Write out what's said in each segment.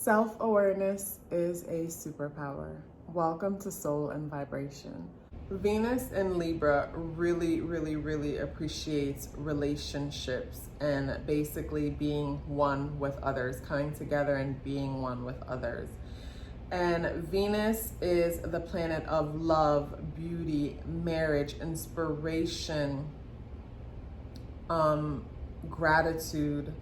Self-awareness is a superpower. Welcome to Soul and Vibration. Venus in Libra really appreciates relationships and basically being one with others, coming together and being one with others. And Venus is the planet of love, beauty, marriage, inspiration, gratitude,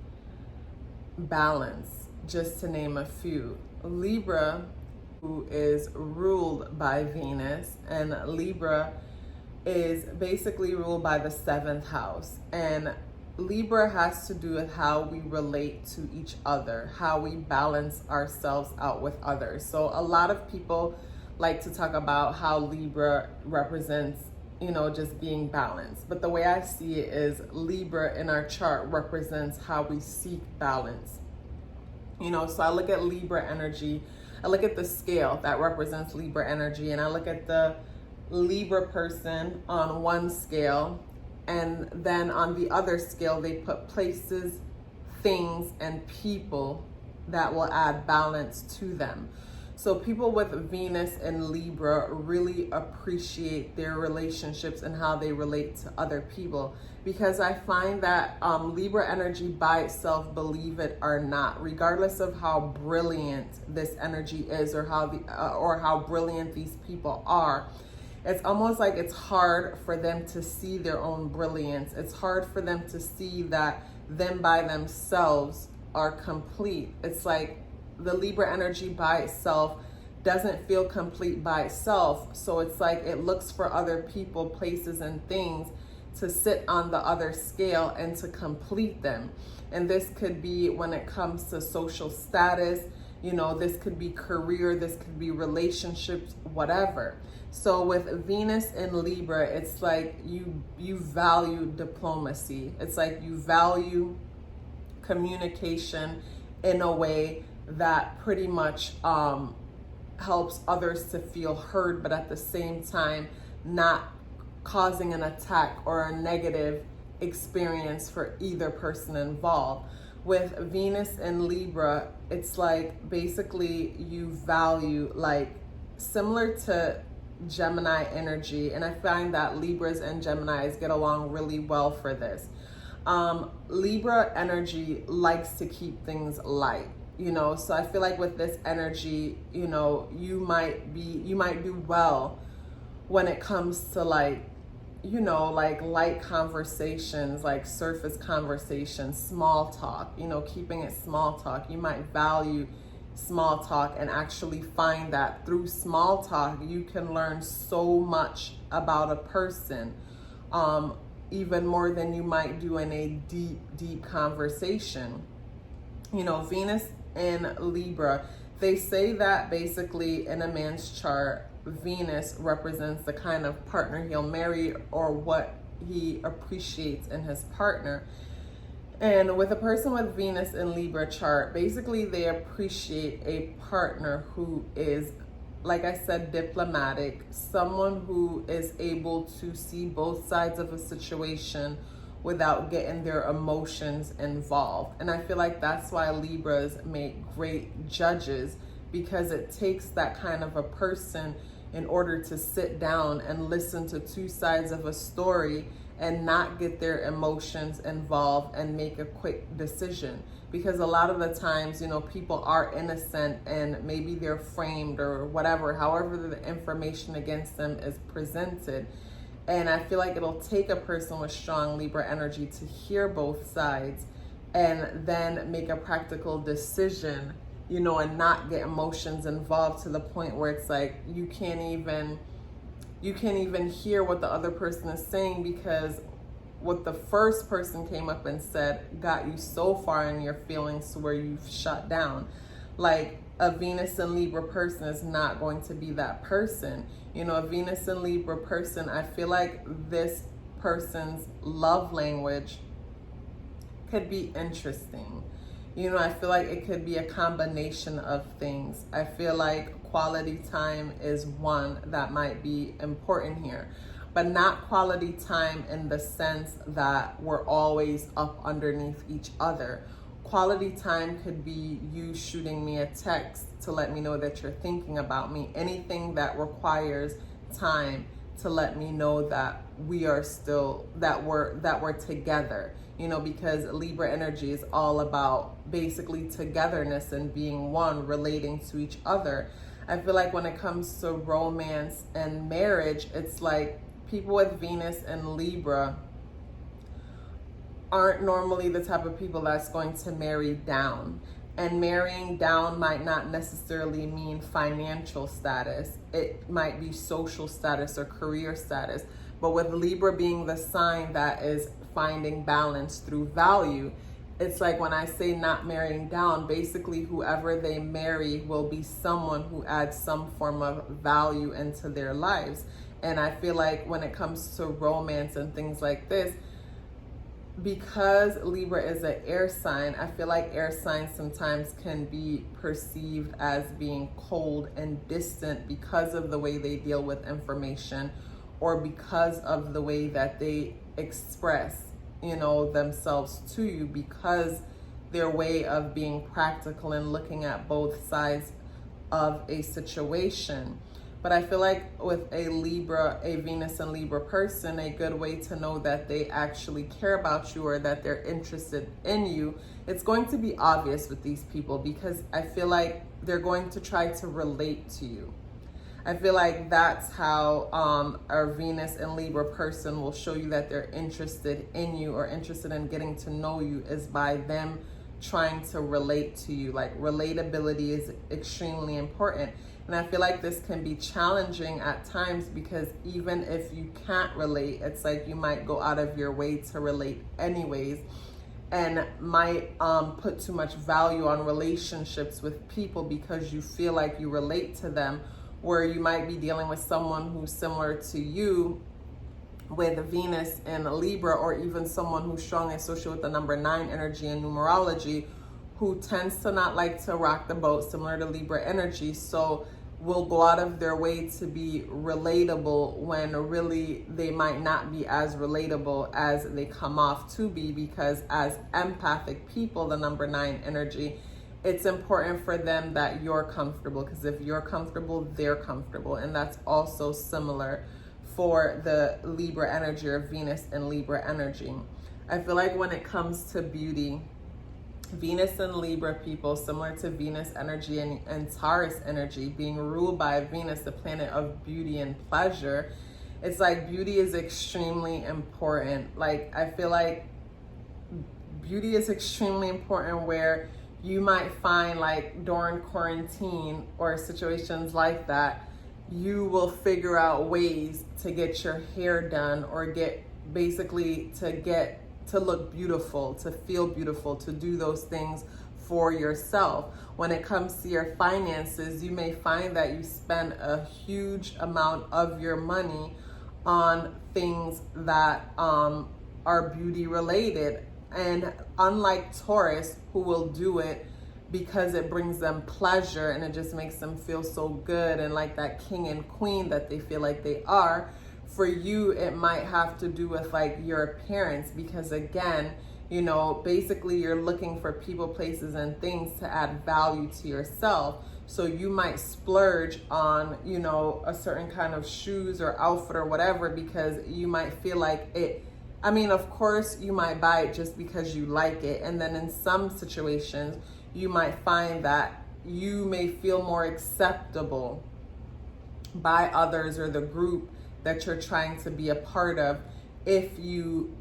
balance, just to name a few. Libra, who is ruled by Venus, and Libra is basically ruled by the 7th house. And Libra has to do with how we relate to each other, how we balance ourselves out with others. So a lot of people like to talk about how Libra represents, just being balanced. But the way I see it is Libra in our chart represents how we seek balance. So I look at Libra energy, I look at the scale that represents Libra energy, and I look at the Libra person on one scale, and then on the other scale, they put places, things, and people that will add balance to them. So people with Venus and Libra really appreciate their relationships and how they relate to other people, because I find that Libra energy by itself, believe it or not, regardless of how brilliant this energy is or how brilliant these people are, it's almost like it's hard for them to see their own brilliance. It's hard for them to see that them by themselves are complete. It's like the Libra energy by itself doesn't feel complete by itself. So it's like it looks for other people, places, and things to sit on the other scale and to complete them. And this could be when it comes to social status, this could be career, this could be relationships, whatever. So with Venus in Libra, it's like you value diplomacy. It's like you value communication in a way that pretty much helps others to feel heard, but at the same time not causing an attack or a negative experience for either person involved. With Venus in Libra, it's like basically you value, like similar to Gemini energy, and I find that Libras and Geminis get along really well for this. Libra energy likes to keep things light. So I feel like with this energy, you might do well when it comes to like light conversations, like surface conversations, small talk, keeping it small talk. You might value small talk and actually find that through small talk, you can learn so much about a person, even more than you might do in a deep conversation. Venus in Libra, they say that basically in a man's chart, Venus represents the kind of partner he'll marry or what he appreciates in his partner. And with a person with Venus in Libra chart, basically they appreciate a partner who is, like I said, diplomatic, someone who is able to see both sides of a situation without getting their emotions involved. And I feel like that's why Libras make great judges, because it takes that kind of a person in order to sit down and listen to two sides of a story and not get their emotions involved and make a quick decision. Because a lot of the times, people are innocent and maybe they're framed or whatever, however the information against them is presented. And I feel like it'll take a person with strong Libra energy to hear both sides and then make a practical decision, and not get emotions involved to the point where it's like you can't even hear what the other person is saying, because what the first person came up and said got you so far in your feelings to where you've shut down. Like a Venus and Libra person is not going to be that person. A Venus and Libra person, I feel like this person's love language could be interesting. I feel like it could be a combination of things. I feel like quality time is one that might be important here, but not quality time in the sense that we're always up underneath each other, quality time could be you shooting me a text to let me know that you're thinking about me. Anything that requires time to let me know that we are still, that we're together, you know, because Libra energy is all about basically togetherness and being one, relating to each other. I feel like when it comes to romance and marriage, it's like people with Venus and Libra aren't normally the type of people that's going to marry down. And marrying down might not necessarily mean financial status. It might be social status or career status. But with Libra being the sign that is finding balance through value, it's like when I say not marrying down, basically whoever they marry will be someone who adds some form of value into their lives. And I feel like when it comes to romance and things like this, because Libra is an air sign, I feel like air signs sometimes can be perceived as being cold and distant because of the way they deal with information, or because of the way that they express, you know, themselves to you, because their way of being practical and looking at both sides of a situation. But I feel like with a Libra, a Venus and Libra person, a good way to know that they actually care about you or that they're interested in you, it's going to be obvious with these people, because I feel like they're going to try to relate to you. I feel like that's how a Venus and Libra person will show you that they're interested in you or interested in getting to know you, is by them trying to relate to you. Like, relatability is extremely important. And I feel like this can be challenging at times, because even if you can't relate, it's like you might go out of your way to relate anyways, and might put too much value on relationships with people because you feel like you relate to them, where you might be dealing with someone who's similar to you with Venus and Libra, or even someone who's strongly associated with the number 9 energy in numerology, who tends to not like to rock the boat, similar to Libra energy. So will go out of their way to be relatable when really they might not be as relatable as they come off to be, because as empathic people, the number 9 energy, it's important for them that you're comfortable, because if you're comfortable, they're comfortable. And that's also similar for the Libra energy or Venus and Libra energy. I feel like when it comes to beauty, Venus and Libra people, similar to Venus energy and Taurus energy, being ruled by Venus, the planet of beauty and pleasure, it's like beauty is extremely important. Like, I feel like beauty is extremely important, where you might find, like, during quarantine or situations like that, you will figure out ways to get your hair done, or get basically to look beautiful, to feel beautiful, to do those things for yourself. When it comes to your finances, you may find that you spend a huge amount of your money on things that are beauty related. And unlike Taurus, who will do it because it brings them pleasure and it just makes them feel so good and like that king and queen that they feel like they are, for you, it might have to do with like your appearance, because again, you know, basically you're looking for people, places, and things to add value to yourself. So you might splurge on, you know, a certain kind of shoes or outfit or whatever, because you might feel like it. I mean, of course, you might buy it just because you like it. And then in some situations, you might find that you may feel more acceptable by others or the group that you're trying to be a part of if you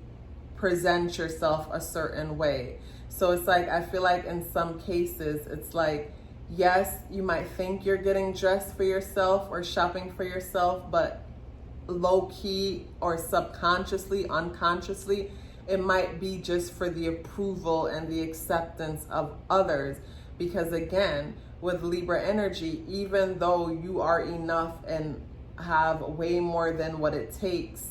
present yourself a certain way. So it's like, I feel like in some cases, it's like, yes, you might think you're getting dressed for yourself or shopping for yourself, but low key or subconsciously, unconsciously, it might be just for the approval and the acceptance of others. Because again, with Libra energy, even though you are enough and have way more than what it takes,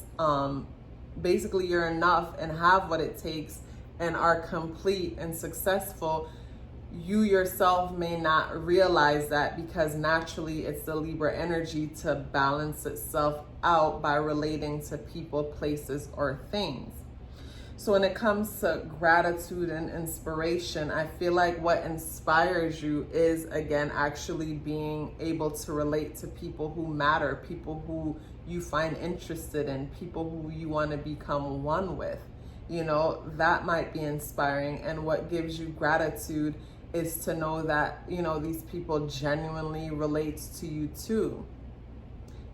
basically you're enough and have what it takes and are complete and successful, you yourself may not realize that, because naturally it's the Libra energy to balance itself out by relating to people, places, or things. So when it comes to gratitude and inspiration, I feel like what inspires you is, again, actually being able to relate to people who matter, people who you find interested in, people who you want to become one with. You know, that might be inspiring. And what gives you gratitude is to know that, you know, these people genuinely relate to you too.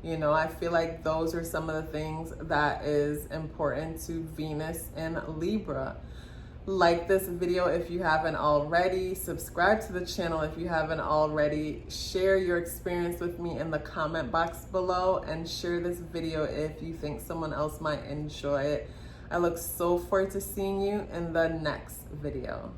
You know, I feel like those are some of the things that is important to Venus and Libra. Like this video if you haven't already. Subscribe to the channel if you haven't already. Share your experience with me in the comment box below, and share this video if you think someone else might enjoy it. I look so forward to seeing you in the next video.